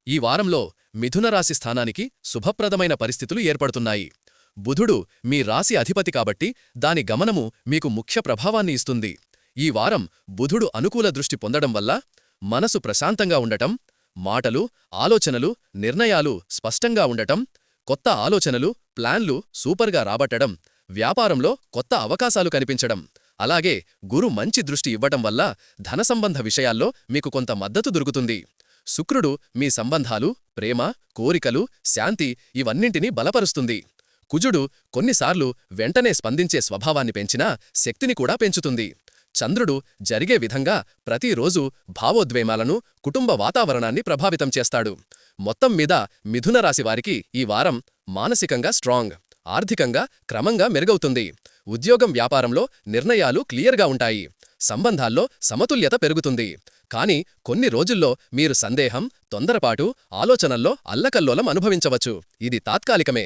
ఈ వారంలో మిథున రాశి స్థానానికి శుభప్రదమైన పరిస్థితులు ఏర్పడుతున్నాయి. బుధుడు మీ రాశి అధిపతి కాబట్టి దాని గమనము మీకు ముఖ్య ప్రభావాన్ని ఇస్తుంది. ఈ వారం బుధుడు అనుకూల దృష్టి పొందడం వల్ల మనసు ప్రశాంతంగా ఉండటం, మాటలు, ఆలోచనలు, నిర్ణయాలు స్పష్టంగా ఉండటం, కొత్త ఆలోచనలు, ప్లాన్లు సూపర్గా రాబట్టడం, వ్యాపారంలో కొత్త అవకాశాలు కనిపించడం, అలాగే గురు మంచి దృష్టి ఇవ్వటం వల్ల ధనసంబంధ విషయాల్లో మీకు కొంత మద్దతు దొరుకుతుంది. శుక్రుడు మీ సంబంధాలు, ప్రేమ, కోరికలు, శాంతి ఇవన్నింటినీ బలపరుస్తుంది. కుజుడు కొన్నిసార్లు వెంటనే స్పందించే స్వభావాన్ని పెంచినా శక్తిని కూడా పెంచుతుంది. చంద్రుడు జరిగే విధంగా ప్రతిరోజూ భావోద్వేమాలను, కుటుంబ వాతావరణాన్ని ప్రభావితం చేస్తాడు. మొత్తం మీద మిథున రాశివారికి ఈ వారం మానసికంగా స్ట్రాంగ్, ఆర్థికంగా క్రమంగా మెరుగవుతుంది. ఉద్యోగం, వ్యాపారంలో నిర్ణయాలు క్లియర్గా ఉంటాయి. సంబంధాల్లో సమతుల్యత పెరుగుతుంది. కానీ కొన్ని రోజుల్లో మీరు సందేహం, తొందరపాటు, ఆలోచనల్లో అల్లకల్లోలం అనుభవించవచ్చు. ఇది తాత్కాలికమే.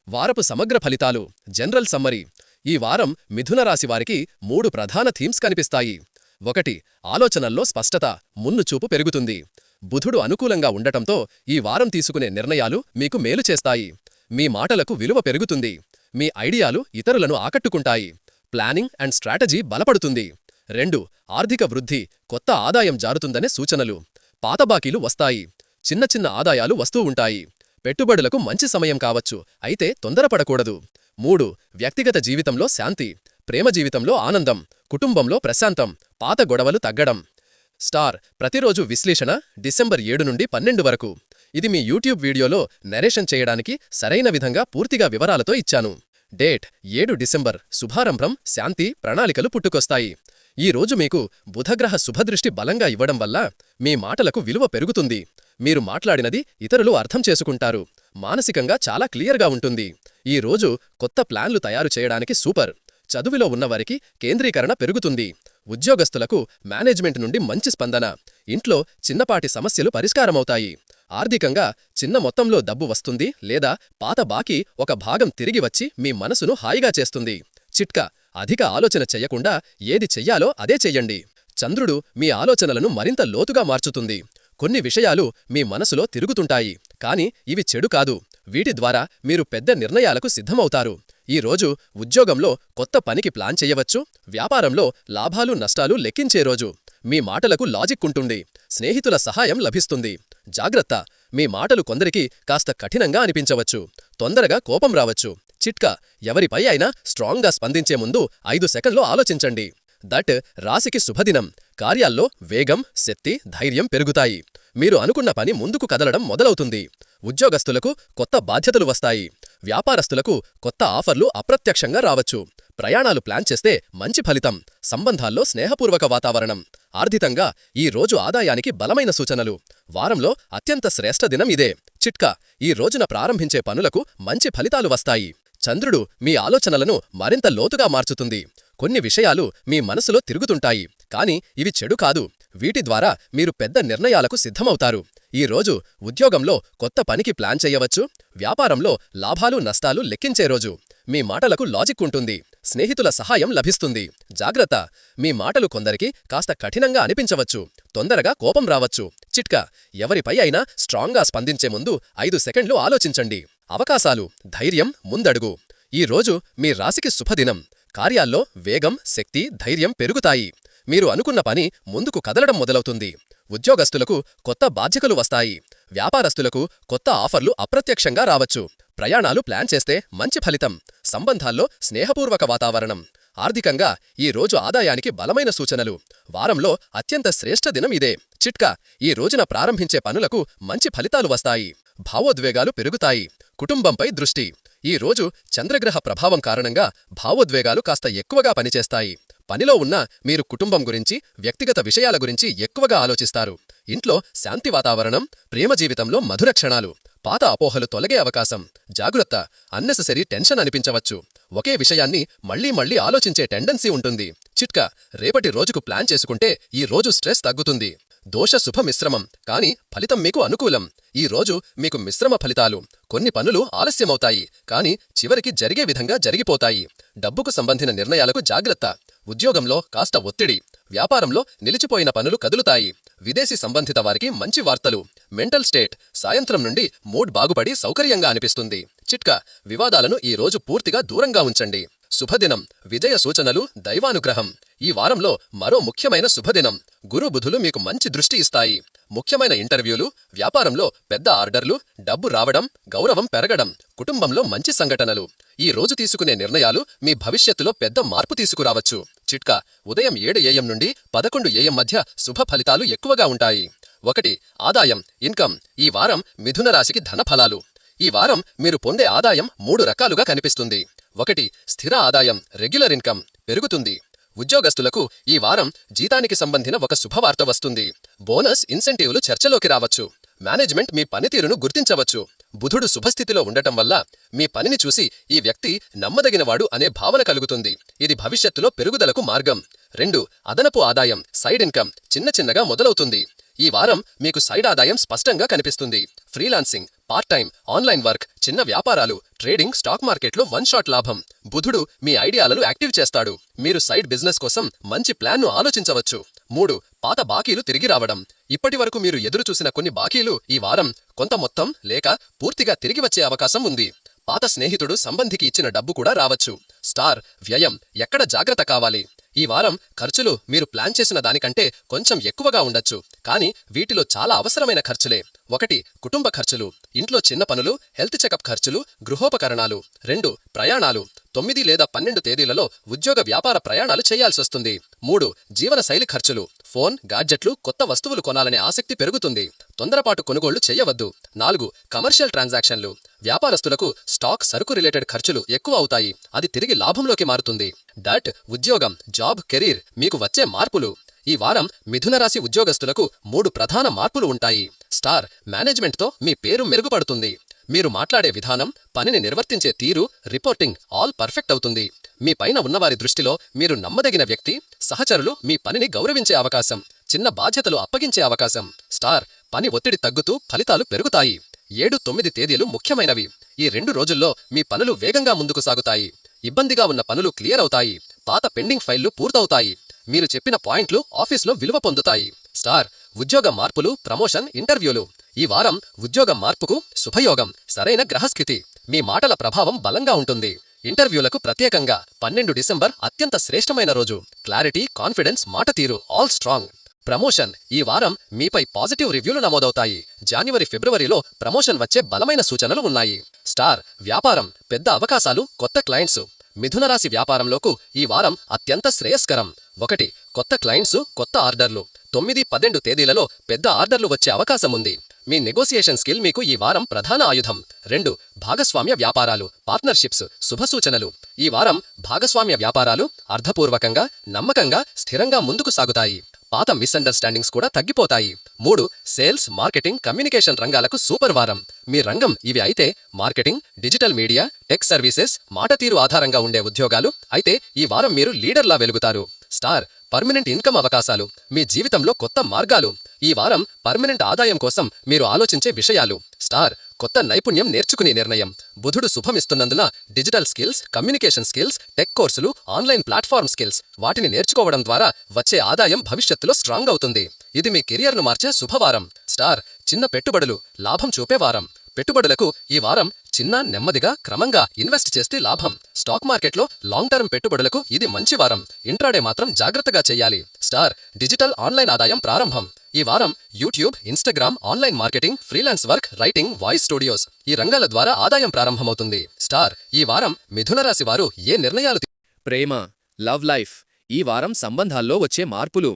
వారపు సమగ్ర ఫలితాలు, జనరల్ సమ్మరీ. ఈ వారం మిథున రాశివారికి 3 ప్రధాన థీమ్స్ కనిపిస్తాయి. 1. ఆలోచనల్లో స్పష్టత, మున్నుచూపు పెరుగుతుంది. బుధుడు అనుకూలంగా ఉండటంతో ఈ వారం తీసుకునే నిర్ణయాలు మీకు మేలు చేస్తాయి. మీ మాటలకు విలువ పెరుగుతుంది. మీ ఐడియాలు ఇతరులను ఆకట్టుకుంటాయి. ప్లానింగ్ అండ్ స్ట్రాటజీ బలపడుతుంది. 2. ఆర్థిక వృద్ధి, కొత్త ఆదాయం జారుతుందనే సూచనలు. పాత బాకీలు వస్తాయి. చిన్న చిన్న ఆదాయాలు వస్తూ ఉంటాయి. పెట్టుబడులకు మంచి సమయం కావచ్చు, అయితే తొందరపడకూడదు. 3. వ్యక్తిగత జీవితంలో శాంతి, ప్రేమ జీవితంలో ఆనందం, కుటుంబంలో ప్రశాంతం, పాత గొడవలు తగ్గడం. స్టార్ ప్రతిరోజు విశ్లేషణ డిసెంబర్ 7 నుండి 12 వరకు. ఇది మీ యూట్యూబ్ వీడియోలో నరేషన్ చేయడానికి సరైన విధంగా పూర్తిగా వివరాలతో ఇచ్చాను. Date 7 December. శుభారంభం, శాంతి, ప్రణాళికలు పుట్టుకొస్తాయి. ఈ రోజు మీకు బుధగ్రహ శుభదృష్టి బలంగా ఇవ్వడం వల్ల మీ మాటలకు విలువ పెరుగుతుంది. మీరు మాట్లాడినది ఇతరులు అర్థం చేసుకుంటారు. మానసికంగా చాలా క్లియర్గా ఉంటుంది. ఈ రోజు కొత్త ప్లాన్లు తయారు చేయడానికి సూపర్. చదువులో ఉన్నవారికి కేంద్రీకరణ పెరుగుతుంది. ఉద్యోగస్తులకు మేనేజ్మెంట్ నుండి మంచి స్పందన. ఇంట్లో చిన్నపాటి సమస్యలు పరిష్కారమవుతాయి. ఆర్థికంగా చిన్న మొత్తంలో డబ్బు వస్తుంది, లేదా పాత బాకీ ఒక భాగం తిరిగి వచ్చి మీ మనసును హాయిగా చేస్తుంది. చిట్కా: అధిక ఆలోచన చెయ్యకుండా ఏది చెయ్యాలో అదే చెయ్యండి. చంద్రుడు మీ ఆలోచనలను మరింత లోతుగా మార్చుతుంది. కొన్ని విషయాలు మీ మనసులో తిరుగుతుంటాయి, కానీ ఇవి చెడు కాదు. వీటి ద్వారా మీరు పెద్ద నిర్ణయాలకు సిద్ధమవుతారు. ఈ రోజు ఉద్యోగంలో కొత్త పనికి ప్లాన్ చెయ్యవచ్చు. వ్యాపారంలో లాభాలు, నష్టాలు లెక్కించే రోజు. మీ మాటలకు లాజిక్ ఉంటుంది. స్నేహితుల సహాయం లభిస్తుంది. జాగ్రత్త: మీ మాటలు కొందరికి కాస్త కఠినంగా అనిపించవచ్చు. తొందరగా కోపం రావచ్చు. చిట్కా: ఎవరిపై అయినా స్ట్రాంగ్గా స్పందించే ముందు 5 సెకన్లు ఆలోచించండి. దట్ రాశికి శుభదినం. కార్యాల్లో వేగం, శక్తి, ధైర్యం పెరుగుతాయి. మీరు అనుకున్న పని ముందుకు కదలడం మొదలవుతుంది. ఉద్యోగస్తులకు కొత్త బాధ్యతలు వస్తాయి. వ్యాపారస్తులకు కొత్త ఆఫర్లు అప్రత్యక్షంగా రావచ్చు. ప్రయాణాలు ప్లాన్ చేస్తే మంచి ఫలితం. సంబంధాల్లో స్నేహపూర్వక వాతావరణం. ఆర్థికంగా ఈ రోజు ఆదాయానికి బలమైన సూచనలు. వారంలో అత్యంత శ్రేష్ఠ దినం ఇదే. చిట్కా: ఈ రోజున ప్రారంభించే పనులకు మంచి ఫలితాలు వస్తాయి. చంద్రుడు మీ ఆలోచనలను మరింత లోతుగా మార్చుతుంది. కొన్ని విషయాలు మీ మనసులో తిరుగుతుంటాయి, కానీ ఇవి చెడు కాదు. వీటి ద్వారా మీరు పెద్ద నిర్ణయాలకు సిద్ధమవుతారు. ఈ రోజు ఉద్యోగంలో కొత్త పనికి ప్లాన్ చెయ్యవచ్చు. వ్యాపారంలో లాభాలు, నష్టాలు లెక్కించే రోజు. మీ మాటలకు లాజిక్ ఉంటుంది. స్నేహితుల సహాయం లభిస్తుంది. జాగ్రత్త: మీ మాటలు కొందరికి కాస్త కఠినంగా అనిపించవచ్చు. తొందరగా కోపం రావచ్చు. చిట్కా: ఎవరిపై అయినా స్ట్రాంగ్గా స్పందించే ముందు 5 సెకండ్లు ఆలోచించండి. అవకాశాలు, ధైర్యం, ముందడుగు. ఈ రోజు మీ రాశికి శుభదినం. కార్యాల్లో వేగం, శక్తి, ధైర్యం పెరుగుతాయి. మీరు అనుకున్న పని ముందుకు కదలడం మొదలవుతుంది. ఉద్యోగస్తులకు కొత్త బాధ్యతలు వస్తాయి. వ్యాపారస్తులకు కొత్త ఆఫర్లు అప్రత్యక్షంగా రావచ్చు. ప్రయాణాలు ప్లాన్ చేస్తే మంచి ఫలితం. సంబంధాల్లో స్నేహపూర్వక వాతావరణం. ఆర్థికంగా ఈ రోజు ఆదాయానికి బలమైన సూచనలు. వారంలో అత్యంత శ్రేష్ఠ దినం ఇదే. చిట్కా: ఈ రోజున ప్రారంభించే పనులకు మంచి ఫలితాలు వస్తాయి. భావోద్వేగాలు పెరుగుతాయి. కుటుంబంపై దృష్టి. ఈ రోజు చంద్రగ్రహ ప్రభావం కారణంగా భావోద్వేగాలు కాస్త ఎక్కువగా పనిచేస్తాయి. పనిలో ఉన్న మీరు కుటుంబం గురించి, వ్యక్తిగత విషయాల గురించి ఎక్కువగా ఆలోచిస్తారు. ఇంట్లో శాంతి వాతావరణం. ప్రేమ జీవితంలో మధుర క్షణాలు. పాత అపోహలు తొలగే అవకాశం. జాగ్రత్త: అన్నెసెసరీ టెన్షన్ అనిపించవచ్చు. ఒకే విషయాన్ని మళ్లీ మళ్లీ ఆలోచించే టెండెన్సీ ఉంటుంది. చిట్కా: రేపటి రోజుకు ప్లాన్ చేసుకుంటే ఈ రోజు స్ట్రెస్ తగ్గుతుంది. దోష శుభ మిశ్రమం, కానీ ఫలితం మీకు అనుకూలం. ఈ రోజు మీకు మిశ్రమ ఫలితాలు. కొన్ని పనులు ఆలస్యమవుతాయి, కానీ చివరికి జరిగే విధంగా జరిగిపోతాయి. డబ్బుకు సంబంధించిన నిర్ణయాలకు జాగ్రత్త. ఉద్యోగంలో కాస్త ఒత్తిడి. వ్యాపారంలో నిలిచిపోయిన పనులు కదులుతాయి. విదేశీ సంబంధిత వారికి మంచి వార్తలు. మెంటల్ స్టేట్ సాయంత్రం నుండి మూడ్ బాగుపడి సౌకర్యంగా అనిపిస్తుంది. చిట్కా: వివాదాలను ఈ రోజు పూర్తిగా దూరంగా ఉంచండి. శుభదినం, విజయ సూచనలు, దైవానుగ్రహం. ఈ వారంలో మరో ముఖ్యమైన శుభదినం. గురు బుధులు మీకు మంచి దృష్టి ఇస్తాయి. ముఖ్యమైన ఇంటర్వ్యూలు, వ్యాపారంలో పెద్ద ఆర్డర్లు, డబ్బు రావడం, గౌరవం పెరగడం, కుటుంబంలో మంచి సంఘటనలు. ఈ రోజు తీసుకునే నిర్ణయాలు మీ భవిష్యత్తులో పెద్ద మార్పు తీసుకురావచ్చు. చిట్కా: ఉదయం 7 AM నుండి 11 AM మధ్య శుభ ఫలితాలు ఎక్కువగా ఉంటాయి. 1. ఆదాయం, ఇన్కమ్. ఈ వారం మిథున రాశికి ధన ఫలాలు. ఈ వారం మీరు పొందే ఆదాయం 3 రకాలుగా కనిపిస్తుంది. 1. స్థిర ఆదాయం, రెగ్యులర్ ఇన్కమ్ పెరుగుతుంది. ఉద్యోగస్తులకు ఈ వారం జీతానికి సంబంధించిన ఒక శుభవార్త వస్తుంది. బోనస్, ఇన్సెంటివ్లు చర్చలోకి రావచ్చు. మేనేజ్మెంట్ మీ పనితీరును గుర్తించవచ్చు. బుధుడు శుభస్థితిలో ఉండటం వల్ల మీ పనిని చూసి ఈ వ్యక్తి నమ్మదగినవాడు అనే భావన కలుగుతుంది. ఇది భవిష్యత్తులో పెరుగుదలకు మార్గం. 2. అదనపు ఆదాయం, సైడ్ ఇన్కమ్ చిన్న చిన్నగా మొదలవుతుంది. ఈ వారం మీకు సైడ్ ఆదాయం స్పష్టంగా కనిపిస్తుంది. Freelancing, part time, online work, చిన్న వ్యాపారాలు, ట్రేడింగ్, స్టాక్ మార్కెట్లో 1 షాట్ లాభం. బుధుడు మీ ఐడియాలను యాక్టివ్ చేస్తాడు. మీరు సైడ్ బిజినెస్ కోసం మంచి ప్లాన్ను ఆలోచించవచ్చు. 3. పాత బాకీలు తిరిగి రావడం. ఇప్పటివరకు మీరు ఎదురుచూసిన కొన్ని బాకీలు ఈ వారం కొంత మొత్తం లేక పూర్తిగా తిరిగి వచ్చే అవకాశం ఉంది. పాత స్నేహితుడు, సంబంధికి ఇచ్చిన డబ్బు కూడా రావచ్చు. స్టార్ వ్యయం, ఎక్కడ జాగ్రత్త కావాలి. ఈ వారం ఖర్చులు మీరు ప్లాన్ చేసిన దానికంటే కొంచెం ఎక్కువగా ఉండొచ్చు. కానీ వీటిలో చాలా అవసరమైన ఖర్చులే. 1. కుటుంబ ఖర్చులు, ఇంట్లో చిన్న పనులు, హెల్త్ చెకప్ ఖర్చులు, గృహోపకరణాలు. 2. ప్రయాణాలు, 9 లేదా 12 తేదీలలో ఉద్యోగ వ్యాపార ప్రయాణాలు చేయాల్సొస్తుంది. 3. జీవనశైలి ఖర్చులు, ఫోన్, గాడ్జెట్లు, కొత్త వస్తువులు కొనాలనే ఆసక్తి పెరుగుతుంది. తొందరపాటు కొనుగోళ్లు చేయవద్దు. 4. కమర్షియల్ ట్రాన్సాక్షన్లు, వ్యాపారస్తులకు స్టాక్, సరుకు రిలేటెడ్ ఖర్చులు ఎక్కువ అవుతాయి. అది తిరిగి లాభంలోకి మారుతుంది. డట్ ఉద్యోగం, జాబ్, కెరీర్. మీకు వచ్చే మార్పులు. ఈ వారం మిథున రాశి ఉద్యోగస్తులకు 3 ప్రధాన మార్పులు ఉంటాయి. స్టార్ మేనేజ్మెంట్తో మీ పేరు మెరుగుపడుతుంది. మీరు మాట్లాడే విధానం, పనిని నిర్వర్తించే తీరు, రిపోర్టింగ్ ఆల్ పర్ఫెక్ట్ అవుతుంది. మీ పైన ఉన్నవారి దృష్టిలో మీరు నమ్మదగిన వ్యక్తి. సహచరులు మీ పనిని గౌరవించే అవకాశం. చిన్న బాధ్యతలు అప్పగించే అవకాశం. స్టార్ పని ఒత్తిడి తగ్గుతూ ఫలితాలు పెరుగుతాయి. 7, 9 తేదీలు ముఖ్యమైనవి. ఈ 2 రోజుల్లో మీ పనులు వేగంగా ముందుకు సాగుతాయి. ఇబ్బందిగా ఉన్న పనులు క్లియర్ అవుతాయి. పాత పెండింగ్ ఫైళ్లు పూర్తవుతాయి. మీరు చెప్పిన పాయింట్లు ఆఫీస్లో విలువ పొందుతాయి. స్టార్ ఉద్యోగ మార్పులు, ప్రమోషన్, ఇంటర్వ్యూలు. ఈ వారం ఉద్యోగ మార్పుకు శుభయోగం. సరైన గ్రహస్థితి. మీ మాటల ప్రభావం బలంగా ఉంటుంది. ఇంటర్వ్యూలకు ప్రత్యేకంగా 12 డిసెంబర్ అత్యంత శ్రేష్టమైన రోజు. క్లారిటీ, కాన్ఫిడెన్స్, మాట తీరు ఆల్ స్ట్రాంగ్. ప్రమోషన్. ఈ వారం మీపై పాజిటివ్ రివ్యూలు నమోదవుతాయి. జనవరి, ఫిబ్రవరిలో ప్రమోషన్ వచ్చే బలమైన సూచనలు ఉన్నాయి. స్టార్ వ్యాపారం, పెద్ద అవకాశాలు, కొత్త క్లయింట్స్. మిథున రాశి వ్యాపారంలోకి ఈ వారం అత్యంత శ్రేయస్కరం. 1. కొత్త క్లయింట్స్, కొత్త ఆర్డర్లు. 9, 12 తేదీలలో పెద్ద ఆర్డర్లు వచ్చే అవకాశం ఉంది. మీ నెగోసియేషన్ స్కిల్ మీకు ఈ వారం ప్రధాన ఆయుధం. 2. భాగస్వామ్య వ్యాపారాలు, పార్ట్నర్షిప్స్, శుభసూచనలు. ఈ వారం భాగస్వామ్య వ్యాపారాలు అర్థపూర్వకంగా, నమ్మకంగా, స్థిరంగా ముందుకు సాగుతాయి. పాత మిస్అండర్స్టాండింగ్స్ కూడా తగ్గిపోతాయి. 3. సేల్స్, మార్కెటింగ్, కమ్యూనికేషన్ రంగాలకు సూపర్ వారం. మీ రంగం ఇవి అయితే marketing, digital media, tech services, మాట తీరు ఆధారంగా ఉండే ఉద్యోగాలు అయితే ఈ వారం మీరు లీడర్లా వెలుగుతారు. స్టార్ పర్మనెంట్ ఇన్కమ్ అవకాశాలు. మీ జీవితంలో కొత్త మార్గాలు. ఈ వారం పర్మనెంట్ ఆదాయం కోసం మీరు ఆలోచించే విషయాలు. స్టార్ కొత్త నైపుణ్యం నేర్చుకునే నిర్ణయం. బుధుడు శుభమిస్తున్నందున digital skills, communication skills, tech కోర్సులు, ఆన్లైన్ ప్లాట్ఫామ్ స్కిల్స్ వాటిని నేర్చుకోవడం ద్వారా వచ్చే ఆదాయం భవిష్యత్తులో స్ట్రాంగ్ అవుతుంది. ఇది మీ కెరియర్ను మార్చే శుభవారం. స్టార్ చిన్న పెట్టుబడులు, లాభం చూపే వారం. పెట్టుబడులకు ఈ వారం చిన్న, నెమ్మదిగా, క్రమంగా ఇన్వెస్ట్ చేస్తే లాభం. స్టాక్ మార్కెట్లో లాంగ్ టర్మ్ పెట్టుబడులకు ఇది మంచి వారం. ఇంట్రాడే మాత్రం జాగ్రత్తగా చేయాలి. స్టార్ డిజిటల్ ఆన్లైన్ ఆదాయం ప్రారంభం. ఈ వారం YouTube, Instagram, online marketing, freelance work, writing, voice studios ఈ రంగాల ద్వారా ఆదాయం ప్రారంభమవుతుంది. స్టార్ ఈ వారం మిథున రాశి వారు ఏ నిర్ణయాలు ప్రేమ, లవ్ లైఫ్. ఈ వారం సంబంధాల్లో వచ్చే మార్పులు.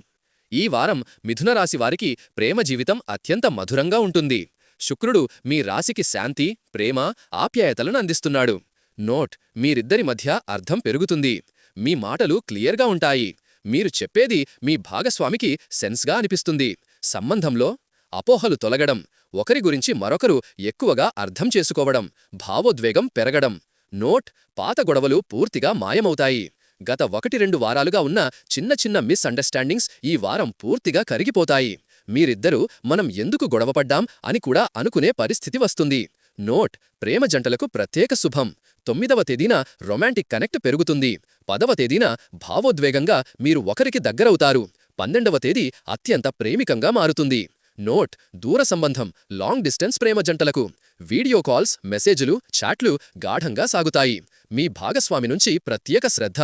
ఈ వారం మిథున రాశి వారికి ప్రేమ జీవితం అత్యంత మధురంగా ఉంటుంది. శుక్రుడు మీ రాశికి శాంతి, ప్రేమ, ఆప్యాయతలను అందిస్తున్నాడు. నోట్ మీరిద్దరి మధ్య అర్థం పెరుగుతుంది. మీ మాటలు క్లియర్గా ఉంటాయి. మీరు చెప్పేది మీ భాగస్వామికి సెన్స్గా అనిపిస్తుంది. సంబంధంలో అపోహలు తొలగడం, ఒకరి గురించి మరొకరు ఎక్కువగా అర్థం చేసుకోవడం, భావోద్వేగం పెరగడం. నోట్ పాత గొడవలు పూర్తిగా మాయమవుతాయి. గత 1-2 వారాలుగా ఉన్న చిన్న చిన్న మిస్అండర్స్టాండింగ్స్ ఈ వారం పూర్తిగా కరిగిపోతాయి. మీరిద్దరూ మనం ఎందుకు గొడవపడ్డాం అని కూడా అనుకునే పరిస్థితి వస్తుంది. నోట్ ప్రేమ జంటలకు ప్రత్యేక శుభం. 9వ తేదీన రొమాంటిక్ కనెక్ట్ పెరుగుతుంది. 10వ తేదీన భావోద్వేగంగా మీరు ఒకరికి దగ్గరవుతారు. 12వ తేదీ అత్యంత ప్రేమికంగా మారుతుంది. నోట్: దూర సంబంధం, లాంగ్ డిస్టెన్స్ ప్రేమ జంటలకు వీడియో కాల్స్, మెసేజులు, చాట్లు గాఢంగా సాగుతాయి. మీ భాగస్వామి నుంచి ప్రత్యేక శ్రద్ధ,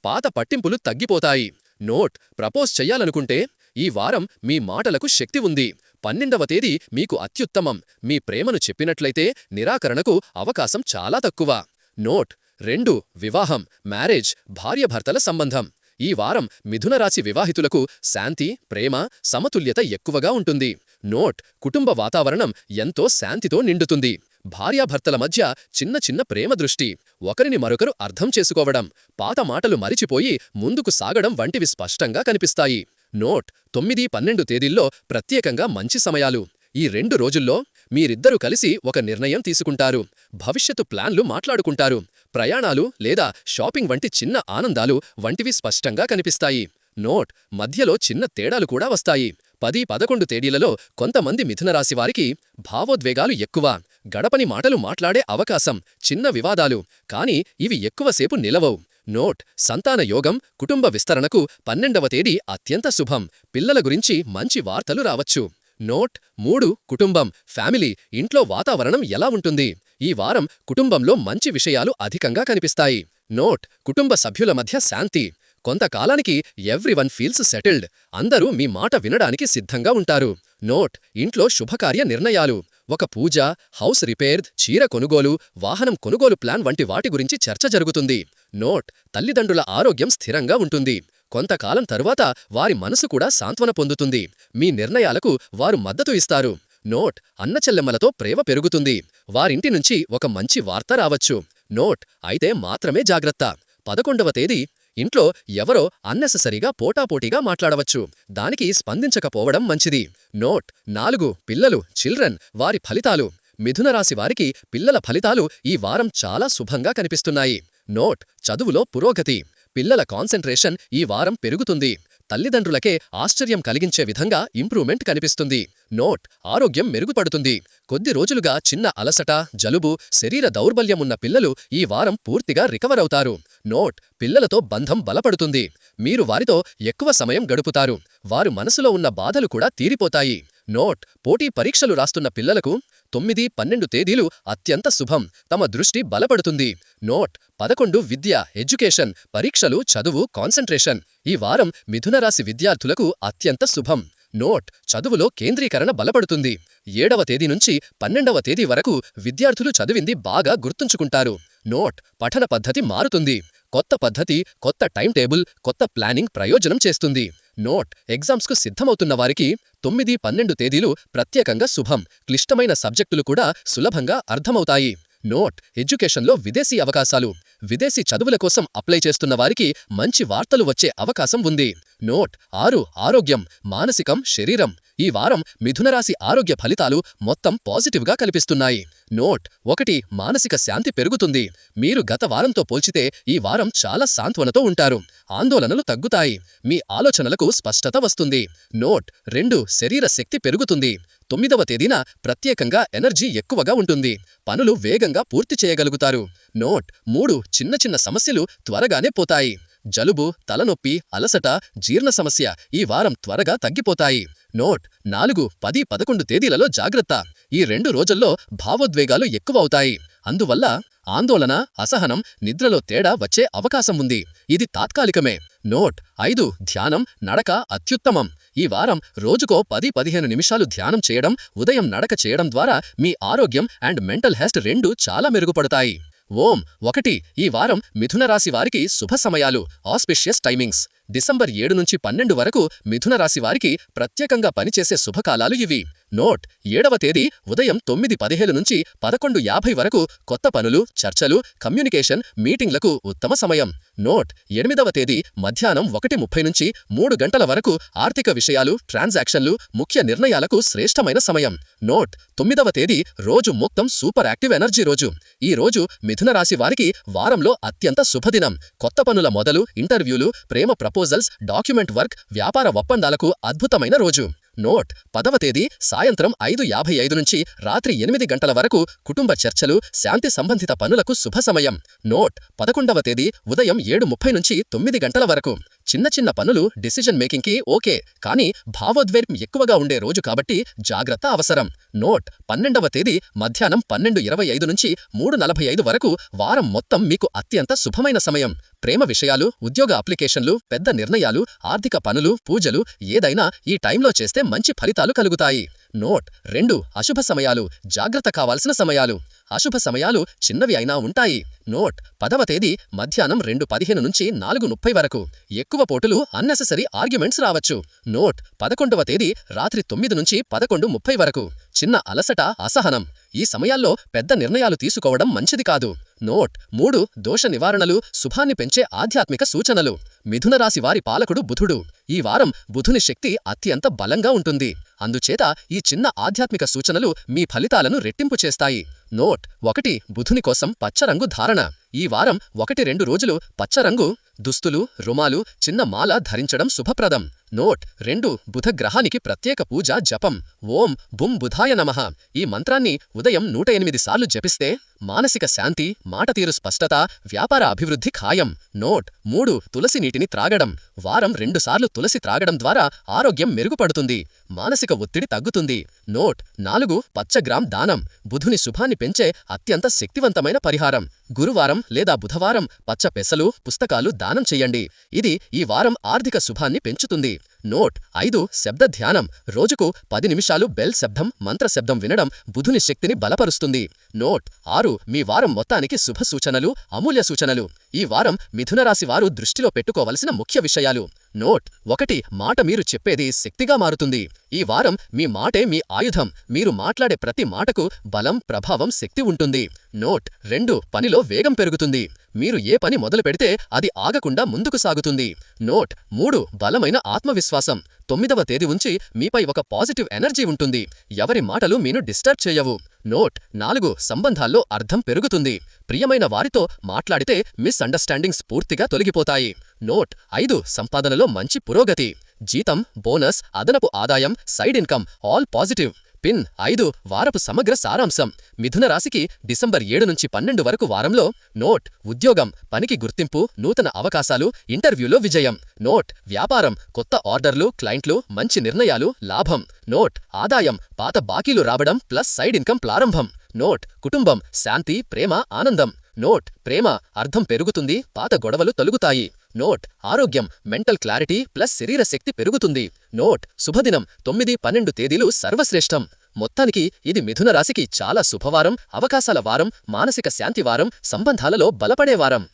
పాత పట్టింపులు తగ్గిపోతాయి. నోట్: ప్రపోజ్ చెయ్యాలనుకుంటే ఈ వారం మీ మాటలకు శక్తి ఉంది. 12వ తేదీ మీకు అత్యుత్తమం. మీ ప్రేమను చెప్పినట్లయితే నిరాకరణకు అవకాశం చాలా తక్కువ. నోట్: 2. వివాహం, మ్యారేజ్, భార్యాభర్తల సంబంధం. ఈ వారం మిథున రాశి వివాహితులకు శాంతి, ప్రేమ, సమతుల్యత ఎక్కువగా ఉంటుంది. నోట్: కుటుంబ వాతావరణం ఎంతో శాంతితో నిండుతుంది. భార్యాభర్తల మధ్య చిన్న చిన్న ప్రేమ దృష్టి, ఒకరిని మరొకరు అర్థం చేసుకోవడం, పాత మాటలు మరిచిపోయి ముందుకు సాగడం వంటివి స్పష్టంగా కనిపిస్తాయి. నోట్: 9, 12 తేదీల్లో ప్రత్యేకంగా మంచి సమయాలు. ఈ 2 రోజుల్లో మీరిద్దరూ కలిసి ఒక నిర్ణయం తీసుకుంటారు. భవిష్యత్తు ప్లాన్లు మాట్లాడుకుంటారు. ప్రయాణాలు లేదా షాపింగ్ వంటి చిన్న ఆనందాలు వంటివి స్పష్టంగా కనిపిస్తాయి. నోట్: మధ్యలో చిన్న తేడాలు కూడా వస్తాయి. 10, 11 తేదీలలో కొంతమంది మిథునరాశి వారికి భావోద్వేగాలు ఎక్కువ, గడపని మాటలు మాట్లాడే అవకాశం, చిన్న వివాదాలు, కానీ ఇవి ఎక్కువసేపు నిలవవు. నోట్: సంతాన యోగం, కుటుంబ విస్తరణకు 12వ తేదీ అత్యంత శుభం. పిల్లల గురించి మంచి వార్తలు రావచ్చు. నోట్: 3. కుటుంబం, ఫ్యామిలీ, ఇంట్లో వాతావరణం ఎలా ఉంటుంది? ఈ వారం కుటుంబంలో మంచి విషయాలు అధికంగా కనిపిస్తాయి. నోట్: కుటుంబ సభ్యుల మధ్య శాంతి. కొంతకాలానికి ఎవ్రీవన్ ఫీల్స్ సెటిల్డ్. అందరూ మీ మాట వినడానికి సిద్ధంగా ఉంటారు. నోట్: ఇంట్లో శుభకార్య నిర్ణయాలు, ఒక పూజ, హౌస్ రిపేర్, చీర కొనుగోలు, వాహనం కొనుగోలు ప్లాన్ వంటి వాటి గురించి చర్చ జరుగుతుంది. నోట్: తల్లిదండ్రుల ఆరోగ్యం స్థిరంగా ఉంటుంది. కొంతకాలం తరువాత వారి మనసు కూడా సాంత్వన పొందుతుంది. మీ నిర్ణయాలకు వారు మద్దతు ఇస్తారు. నోట్: అన్నచెల్లెమ్మలతో ప్రేమ పెరుగుతుంది. వారింటి నుంచి ఒక మంచి వార్త రావచ్చు. నోట్: అయితే మాత్రమే జాగ్రత్త. 11వ తేదీ ఇంట్లో ఎవరో అన్నెసెసరీగా పోటాపోటీగా మాట్లాడవచ్చు. దానికి స్పందించకపోవడం మంచిది. నోట్: 4. పిల్లలు, చిల్డ్రన్, వారి ఫలితాలు. మిథునరాశి వారికి పిల్లల ఫలితాలు ఈ వారం చాలా శుభంగా కనిపిస్తున్నాయి. నోట్: చదువులో పురోగతి. పిల్లల కాన్సంట్రేషన్ ఈ వారం పెరుగుతుంది. తల్లిదండ్రులకే ఆశ్చర్యం కలిగించే విధంగా ఇంప్రూవ్మెంట్ కనిపిస్తుంది. నోట్: ఆరోగ్యం మెరుగుపడుతుంది. కొద్ది రోజులుగా చిన్న అలసట, జలుబు, శరీర దౌర్బల్యం ఉన్న పిల్లలు ఈ వారం పూర్తిగా రికవర్ అవుతారు. నోట్: పిల్లలతో బంధం బలపడుతుంది. మీరు వారితో ఎక్కువ సమయం గడుపుతారు. వారు మనసులో ఉన్న బాధలు కూడా తీరిపోతాయి. నోట్: పోటీ పరీక్షలు రాస్తున్న పిల్లలకు 9, 12 తేదీలు అత్యంత శుభం. తమ దృష్టి బలపడుతుంది. నోట్: 11. విద్య, ఎడ్యుకేషన్, పరీక్షలు, చదువు, కాన్సంట్రేషన్. ఈ వారం మిథునరాశి విద్యార్థులకు అత్యంత శుభం. నోట్: చదువులో కేంద్రీకరణ బలపడుతుంది. 7వ తేదీ నుంచి 12వ తేదీ వరకు విద్యార్థులు చదివింది బాగా గుర్తుంచుకుంటారు. నోట్: పఠన పద్ధతి మారుతుంది. కొత్త పద్ధతి, కొత్త టైం టేబుల్, కొత్త ప్లానింగ్ ప్రయోజనం చేస్తుంది. నోట్: ఎగ్జామ్స్కు సిద్ధమవుతున్న వారికి 9, 12 తేదీలు ప్రత్యేకంగా శుభం. క్లిష్టమైన సబ్జెక్టులు కూడా సులభంగా అర్థమవుతాయి. నోట్: ఎడ్యుకేషన్లో విదేశీ అవకాశాలు. విదేశీ చదువుల కోసం అప్లై చేస్తున్న వారికి మంచి వార్తలు వచ్చే అవకాశం ఉంది. నోట్: 6. ఆరోగ్యం, మానసికం, శరీరం. ఈ వారం మిథునరాశి ఆరోగ్య ఫలితాలు మొత్తం పాజిటివ్గా కనిపిస్తున్నాయి. నోట్: 1. మానసిక శాంతి పెరుగుతుంది. మీరు గత వారంతో పోల్చితే ఈ వారం చాలా సాంత్వనతో ఉంటారు. ఆందోళనలు తగ్గుతాయి. మీ ఆలోచనలకు స్పష్టత వస్తుంది. నోట్: 2. శరీర శక్తి పెరుగుతుంది. 9వ తేదీన ప్రత్యేకంగా ఎనర్జీ ఎక్కువగా ఉంటుంది. పనులు వేగంగా పూర్తి చేయగలుగుతారు. నోట్: 3. చిన్న చిన్న సమస్యలు త్వరగానే పోతాయి. జలుబు, తలనొప్పి, అలసట, జీర్ణ సమస్య ఈ వారం త్వరగా తగ్గిపోతాయి. నోట్: 4, 10, 11 తేదీలలో జాగ్రత్త. ఈ 2 రోజుల్లో భావోద్వేగాలు ఎక్కువ అవుతాయి. అందువల్ల ఆందోళన, అసహనం, నిద్రలో తేడా వచ్చే అవకాశం ఉంది. ఇది తాత్కాలికమే. నోట్: 5. ధ్యానం, నడక అత్యుత్తమం. ఈ వారం రోజుకో 10-15 నిమిషాలు ధ్యానం చేయడం, ఉదయం నడక చేయడం ద్వారా మీ ఆరోగ్యం అండ్ మెంటల్ హెల్త్ రెండూ చాలా మెరుగుపడతాయి. ఓం 1. ఈ వారం మిథునరాశి వారికి శుభ సమయాలు, ఆస్పిషియస్ టైమింగ్స్. డిసెంబర్ 7 నుంచి 12 వరకు మిథునరాశి వారికి ప్రత్యేకంగా పనిచేసే శుభకాలాలు ఇవి. నోట్: 7వ తేదీ ఉదయం 9:15 నుంచి 11:50 వరకు కొత్త పనులు, చర్చలు, కమ్యూనికేషన్, మీటింగ్లకు ఉత్తమ సమయం. నోట్: 8వ తేదీ మధ్యాహ్నం 1:30 నుంచి 3 గంటల వరకు ఆర్థిక విషయాలు, ట్రాన్సాక్షన్లు, ముఖ్య నిర్ణయాలకు శ్రేష్టమైన సమయం. నోట్: 9వ తేదీ రోజు మొత్తం సూపర్ యాక్టివ్ ఎనర్జీ రోజు. ఈ రోజు మిథునరాశి వారికి వారంలో అత్యంత శుభదినం. కొత్త పనుల మొదలు, ఇంటర్వ్యూలు, ప్రేమ ప్రపోజల్స్, డాక్యుమెంట్ వర్క్, వ్యాపార ఒప్పందాలకు అద్భుతమైన రోజు. నోట్ 10వ తేదీ సాయంత్రం 5:55 నుంచి రాత్రి 8 గంటల వరకు కుటుంబ చర్చలు, శాంతి సంబంధిత పనులకు శుభ సమయం. నోట్ 11వ తేదీ ఉదయం 7:30 నుంచి 9 గంటల వరకు. చిన్న చిన్న పనులు డిసిజన్ మేకింగ్కి ఓకే, కానీ భావోద్వేగం ఎక్కువగా ఉండే రోజు కాబట్టి జాగ్రత్త అవసరం. నోట్ 12వ తేదీ మధ్యాహ్నం 12:25 నుంచి 3:45 వరకు వారం మొత్తం మీకు అత్యంత శుభమైన సమయం. ప్రేమ విషయాలు, ఉద్యోగ అప్లికేషన్లు, పెద్ద నిర్ణయాలు, ఆర్థిక పనులు, పూజలు ఏదైనా ఈ టైంలో చేస్తే మంచి ఫలితాలు కలుగుతాయి. నోట్ 2 అశుభ సమయాలు, జాగ్రత్త కావాల్సిన సమయాలు. అశుభ సమయాలు చిన్నవి అయినా ఉంటాయి. నోట్ 10వ తేదీ మధ్యాహ్నం 2:15 నుంచి 4:30 వరకు. ఎక్కువ పోటులు, అన్నెసెసరీ ఆర్గ్యుమెంట్స్ రావచ్చు. నోట్ 11వ తేదీ రాత్రి 9 నుంచి 11:30 వరకు. చిన్న అలసట, అసహనం. ఈ సమయాల్లో పెద్ద నిర్ణయాలు తీసుకోవడం మంచిది కాదు. నోట్ 3 దోష నివారణలు, శుభాన్ని పెంచే ఆధ్యాత్మిక సూచనలు. మిథున రాశి వారి పాలకుడు బుధుడు. ఈ వారం బుధుని శక్తి అత్యంత బలంగా ఉంటుంది. అందుచేత ఈ చిన్న ఆధ్యాత్మిక సూచనలు మీ ఫలితాలను రెట్టింపు చేస్తాయి. నోట్ 1 బుధుని కోసం పచ్చరంగు ధారణ. ఈ వారం 1-2 రోజులు పచ్చరంగు దుస్తులు, రుమాలు, చిన్న మాల ధరించడం శుభప్రదం. నోట్ 2 బుధ గ్రహానికి ప్రత్యేక పూజ, జపం. ఓం బుం బుధాయ నమః ఈ మంత్రాన్ని ఉదయం 108 సార్లు జపిస్తే మానసిక శాంతి, మాటతీరు స్పష్టత, వ్యాపార అభివృద్ధి ఖాయం. నోట్ 3 తులసి నీటిని త్రాగడం. వారం 2 సార్లు తులసి త్రాగడం ద్వారా ఆరోగ్యం మెరుగుపడుతుంది, మానసిక ఒత్తిడి తగ్గుతుంది. నోట్ 4 పచ్చగ్రామ్ దానం. బుధుని శుభాన్ని పెంచే అత్యంత శక్తివంతమైన పరిహారం. గురువారం లేదా బుధవారం పచ్చ పెసలు, పుస్తకాలు దానం చెయ్యండి. ఇది ఈ వారం ఆర్థిక శుభాన్ని పెంచుతుంది. నోట్ 5 శబ్ద ధ్యానం. రోజుకు 10 నిమిషాలు బెల్ శబ్దం, మంత్ర శబ్దం వినడం బుధుని శక్తిని బలపరుస్తుంది. నోట్ 6 మీ వారం మొత్తానికి శుభ సూచనలు, అమూల్య సూచనలు. ఈ వారం మిథున రాశి వారు దృష్టిలో పెట్టుకోవలసిన ముఖ్య విషయాలు. నోట్ 1 మాట మీరు చెప్పేది శక్తిగా మారుతుంది. ఈ వారం మీ మాటే మీ ఆయుధం. మీరు మాట్లాడే ప్రతి మాటకు బలం, ప్రభావం, శక్తి ఉంటుంది. నోట్ 2 పనిలో వేగం పెరుగుతుంది. మీరు ఏ పని మొదలు పెడితే అది ఆగకుండా ముందుకు సాగుతుంది. నోట్ 3 బలమైన ఆత్మవిశ్వాసం. 9వ తేదీ ఉంచి మీపై ఒక పాజిటివ్ ఎనర్జీ ఉంటుంది. ఎవరి మాటలు మీను డిస్టర్బ్ చేయవు. నోట్ 4 సంబంధాల్లో అర్థం పెరుగుతుంది. ప్రియమైన వారితో మాట్లాడితే మిస్అండర్స్టాండింగ్స్ పూర్తిగా తొలగిపోతాయి. నోట్ 5 సంపాదనలో మంచి పురోగతి. జీతం, బోనస్, అదనపు ఆదాయం, side income all positive. Pin 5 వారపు సమగ్ర సారాంశం. మిథున రాశికి డిసెంబర్ 7 నుంచి 12 వరకు వారంలో. నోట్ ఉద్యోగం, పనికి గుర్తింపు, నూతన అవకాశాలు, ఇంటర్వ్యూలో విజయం. నోట్ వ్యాపారం, కొత్త ఆర్డర్లు, క్లయింట్లు, మంచి నిర్ణయాలు, లాభం. నోట్ ఆదాయం, పాత బాకీలు రావడం ప్లస్ సైడ్ ఇన్కమ్ ప్రారంభం. నోట్ కుటుంబం, శాంతి, ప్రేమ, ఆనందం. నోట్ ప్రేమ, అర్థం పెరుగుతుంది, పాత గొడవలు తొలగుతాయి. నోట్ ఆరోగ్యం, మెంటల్ క్లారిటీ ప్లస్ శరీర శక్తి పెరుగుతుంది. నోట్ శుభదినం 9-12 తేదీలు సర్వశ్రేష్టం. మొత్తానికి ఇది మిథున రాశికి చాలా శుభవారం, అవకాశాల వారం, మానసిక శాంతి వారం, సంబంధాలలో బలపడే వారం.